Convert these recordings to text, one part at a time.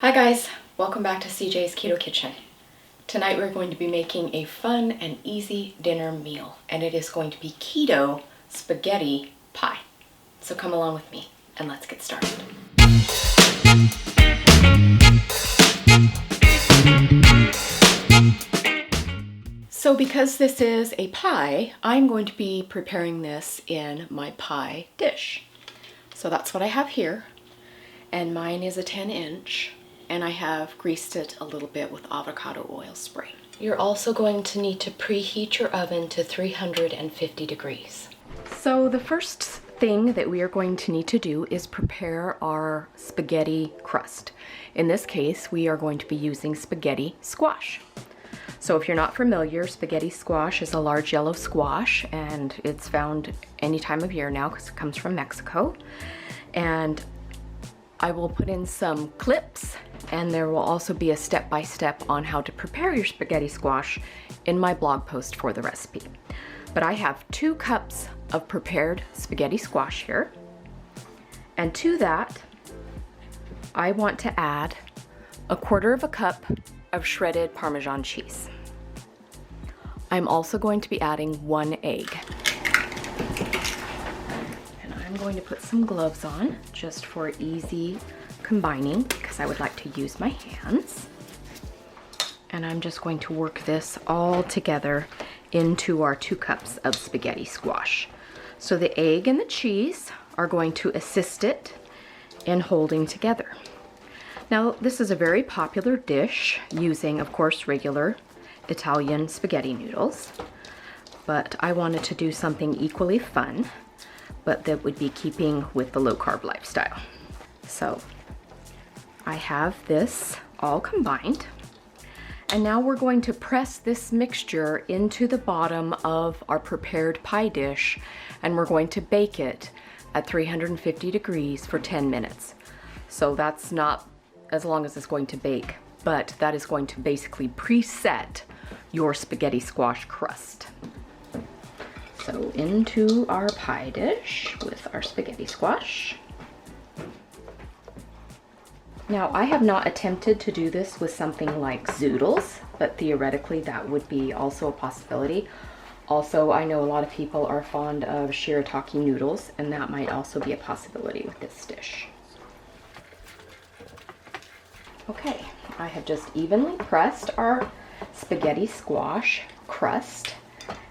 Hi guys, welcome back to CJ's Keto Kitchen. Tonight we're going to be making a fun and easy dinner meal, and it is going to be keto spaghetti pie. So come along with me and let's get started. So because this is a pie, I'm going to be preparing this in my pie dish. So that's what I have here, and mine is a 10-inch. And I have greased it a little bit with avocado oil spray. You're also going to need to preheat your oven to 350 degrees. So the first thing that we are going to need to do is prepare our spaghetti crust. In this case, we are going to be using spaghetti squash. So if you're not familiar, spaghetti squash is a large yellow squash, and it's found any time of year now because it comes from Mexico. And I will put in some clips, and there will also be a step-by-step on how to prepare your spaghetti squash in my blog post for the recipe. But I have 2 cups of prepared spaghetti squash here, and to that I want to add 1/4 cup of shredded Parmesan cheese. I'm also going to be adding 1 egg. I'm going to put some gloves on just for easy combining because I would like to use my hands. And I'm just going to work this all together into our 2 cups of spaghetti squash. So the egg and the cheese are going to assist it in holding together. Now, this is a very popular dish using, of course, regular Italian spaghetti noodles, but I wanted to do something equally fun, but that would be keeping with the low-carb lifestyle. So I have this all combined, and now we're going to press this mixture into the bottom of our prepared pie dish, and we're going to bake it at 350 degrees for 10 minutes. So that's not as long as it's going to bake, but that is going to basically preset your spaghetti squash crust. So into our pie dish with our spaghetti squash. Now, I have not attempted to do this with something like zoodles, but theoretically that would be also a possibility. Also, I know a lot of people are fond of shirataki noodles, and that might also be a possibility with this dish. Okay, I have just evenly pressed our spaghetti squash crust,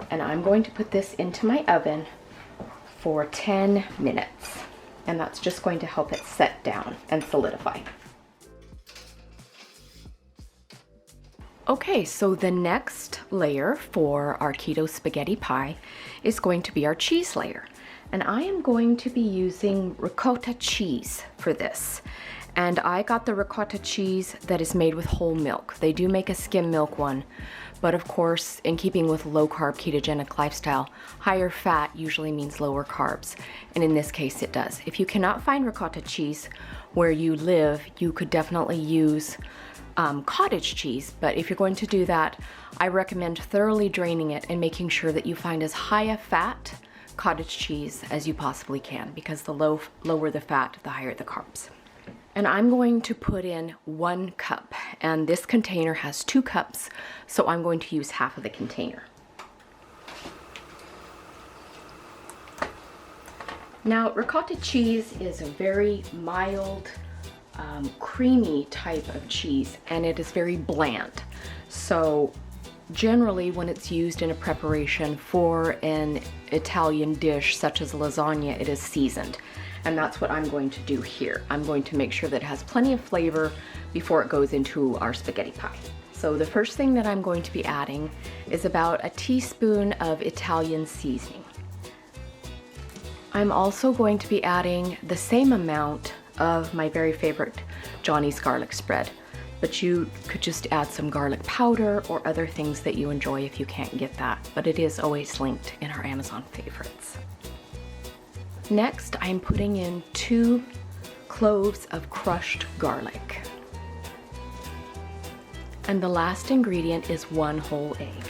and I'm going to put this into my oven for 10 minutes. And that's just going to help it set down and solidify. Okay, so the next layer for our keto spaghetti pie is going to be our cheese layer. And I am going to be using ricotta cheese for this. And I got the ricotta cheese that is made with whole milk. They do make a skim milk one, but of course, in keeping with low-carb ketogenic lifestyle, higher fat usually means lower carbs, and in this case it does. If you cannot find ricotta cheese where you live, you could definitely use cottage cheese, but if you're going to do that, I recommend thoroughly draining it and making sure that you find as high a fat cottage cheese as you possibly can, because the lower the fat, the higher the carbs. And I'm going to put in 1 cup, and this container has 2 cups, so I'm going to use half of the container. Now, ricotta cheese is a very mild, creamy type of cheese, and it is very bland. So generally when it's used in a preparation for an Italian dish such as lasagna, it is seasoned. And that's what I'm going to do here. I'm going to make sure that it has plenty of flavor before it goes into our spaghetti pie. So the first thing that I'm going to be adding is about a teaspoon of Italian seasoning. I'm also going to be adding the same amount of my very favorite Johnny's garlic spread, but you could just add some garlic powder or other things that you enjoy if you can't get that, but it is always linked in our Amazon favorites. Next, I'm putting in 2 cloves of crushed garlic. And the last ingredient is 1 whole egg.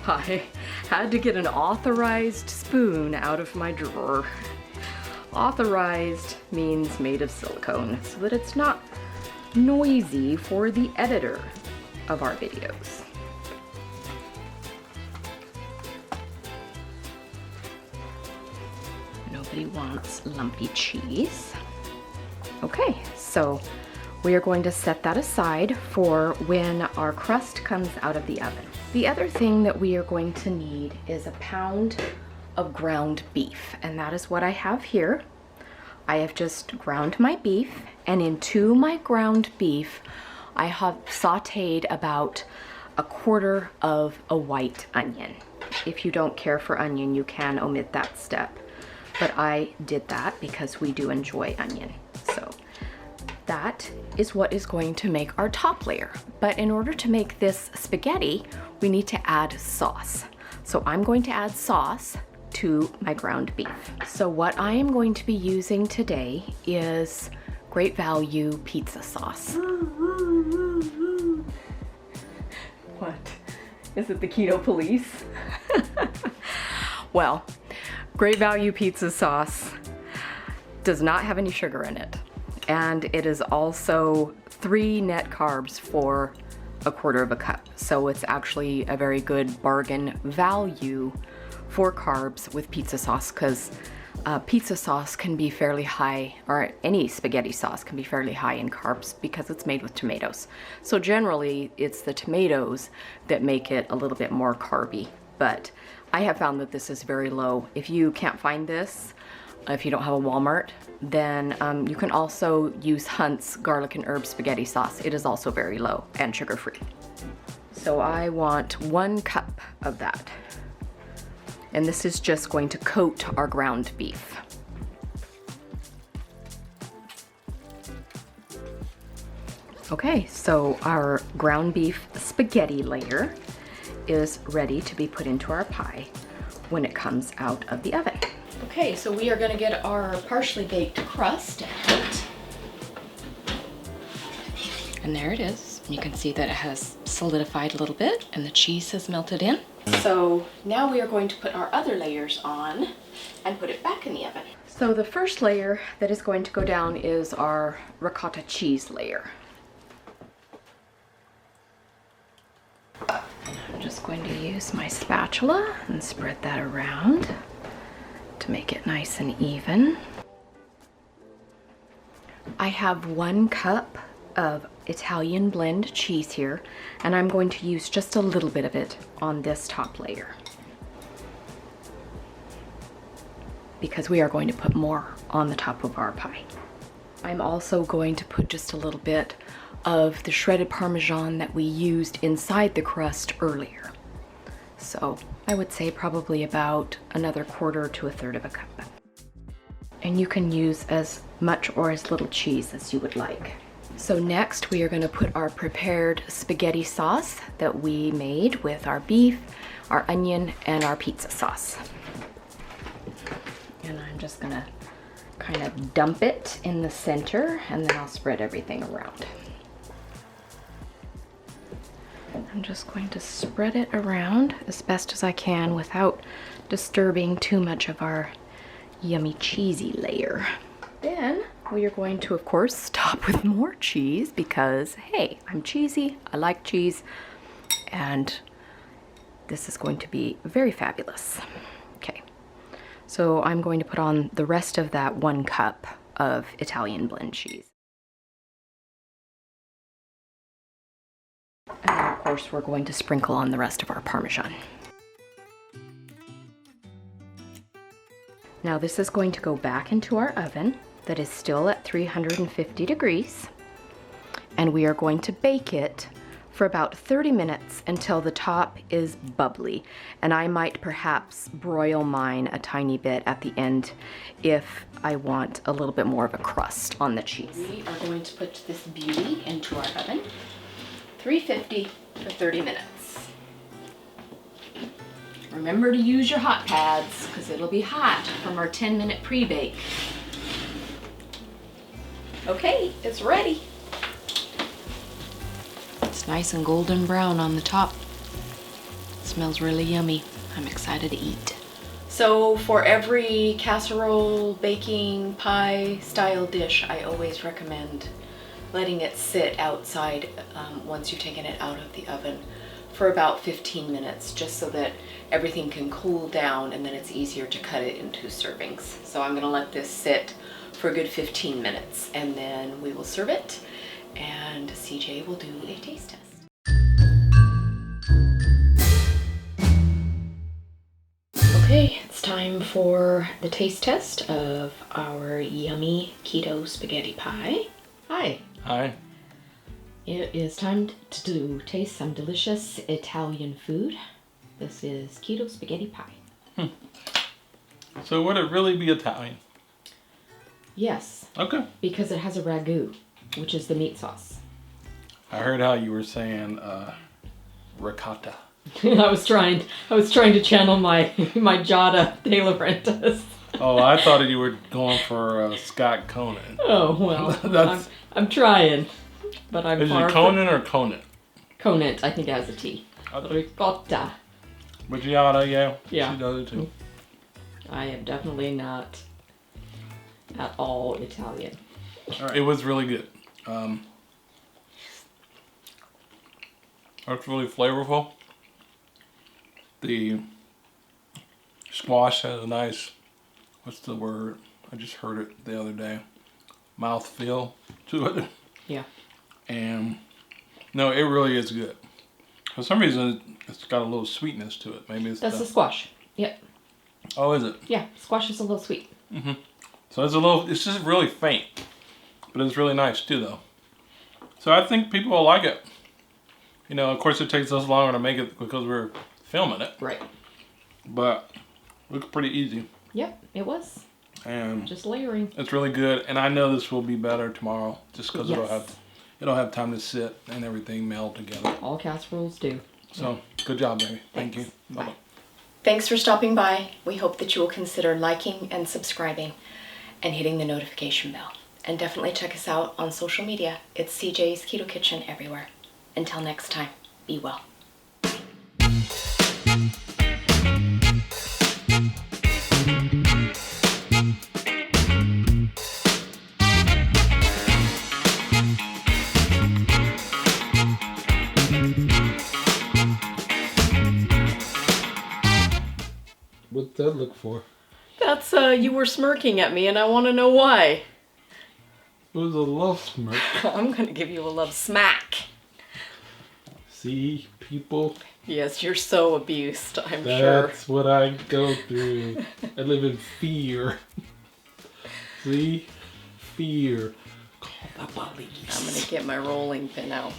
I had to get an authorized spoon out of my drawer. Authorized means made of silicone, so that it's not noisy for the editor of our videos. Nobody wants lumpy cheese. Okay, so we are going to set that aside for when our crust comes out of the oven. The other thing that we are going to need is a pound of ground beef, and that is what I have here. I have just ground my beef, and into my ground beef, I have sauteed about a quarter of a white onion. If you don't care for onion, you can omit that step, but I did that because we do enjoy onion. So that is what is going to make our top layer. But in order to make this spaghetti, we need to add sauce. So I'm going to add sauce to my ground beef. So what I am going to be using today is Great Value pizza sauce. What? Is it the keto police? Well, Great Value pizza sauce does not have any sugar in it. And it is also 3 net carbs for a quarter of a cup. So it's actually a very good bargain value for carbs with pizza sauce, because pizza sauce can be fairly high, or any spaghetti sauce can be fairly high in carbs because it's made with tomatoes. So generally it's the tomatoes that make it a little bit more carby, but I have found that this is very low. If you can't find this, if you don't have a Walmart, then you can also use Hunt's garlic and herb spaghetti sauce. It is also very low and sugar-free. So I want 1 cup of that. And this is just going to coat our ground beef. Okay, so our ground beef spaghetti layer is ready to be put into our pie when it comes out of the oven. Okay, so we are going to get our partially baked crust out. And there it is. You can see that it has solidified a little bit and the cheese has melted in. So now we are going to put our other layers on and put it back in the oven. So the first layer that is going to go down is our ricotta cheese layer. I'm just going to use my spatula and spread that around to make it nice and even. I have 1 cup of Italian blend cheese here, and I'm going to use just a little bit of it on this top layer because we are going to put more on the top of our pie. I'm also going to put just a little bit of the shredded Parmesan that we used inside the crust earlier. So I would say probably about another 1/4 to 1/3 of a cup. And you can use as much or as little cheese as you would like. So next we are going to put our prepared spaghetti sauce that we made with our beef, our onion, and our pizza sauce. And I'm just going to kind of dump it in the center, and then I'll spread everything around. I'm just going to spread it around as best as I can without disturbing too much of our yummy cheesy layer. Then we are going to, of course, top with more cheese because, hey, I'm cheesy, I like cheese, and this is going to be very fabulous. Okay, so I'm going to put on the rest of that 1 cup of Italian blend cheese. And then, of course, we're going to sprinkle on the rest of our Parmesan. Now this is going to go back into our oven that is still at 350 degrees, and we are going to bake it for about 30 minutes until the top is bubbly. And I might perhaps broil mine a tiny bit at the end if I want a little bit more of a crust on the cheese. We are going to put this beauty into our oven, 350 for 30 minutes. Remember to use your hot pads because it'll be hot from our 10-minute pre-bake. Okay, it's ready. It's nice and golden brown on the top. It smells really yummy. I'm excited to eat. So for every casserole, baking, pie style dish, I always recommend letting it sit outside once you've taken it out of the oven for about 15 minutes, just so that everything can cool down and then it's easier to cut it into servings. So I'm gonna let this sit for a good 15 minutes and then we will serve it and CJ will do a taste test. Okay, it's time for the taste test of our yummy keto spaghetti pie. Hi. Hi. It is time to taste some delicious Italian food. This is keto spaghetti pie. So would it really be Italian? Yes. Okay. Because it has a ragu, which is the meat sauce. I heard how you were saying ricotta. I was trying to channel my Giada De Laurentiis. Oh, I thought you were going for Scott Conan. Oh well, I'm trying, but I'm. Is it Conan or Conant? Conant, I think it has a T. Okay. Ricotta. But Giada, yeah, Yeah. she does it too. I am definitely not at all Italian. All right. It was really good. It's really flavorful. The squash has a nice, what's the word? I just heard it the other day. Mouthfeel to it. Yeah. And no, it really is good. For some reason, it's got a little sweetness to it. Maybe it's That's the squash. Yep. Oh, is it? Yeah, squash is a little sweet. Mm-hmm. So it's just really faint, but it's really nice too, though. So I think people will like it. You know, of course, it takes us longer to make it because we're filming it. Right. But it looks pretty easy. Yep, it was. And just layering. It's really good, and I know this will be better tomorrow, just because Yes. it'll have time to sit and everything meld together. All casseroles do. So good job, baby. Thank you. Bye. Bye-bye. Thanks for stopping by. We hope that you will consider liking and subscribing and hitting the notification bell. And definitely check us out on social media. It's CJ's Keto Kitchen everywhere. Until next time, be well. What's that look for? That's, you were smirking at me and I want to know why. It was a love smirk. I'm gonna give you a love smack. See, people? Yes, you're so abused, I'm sure. That's what I go through. I live in fear. See? Fear. Call the police. I'm gonna get my rolling pin out.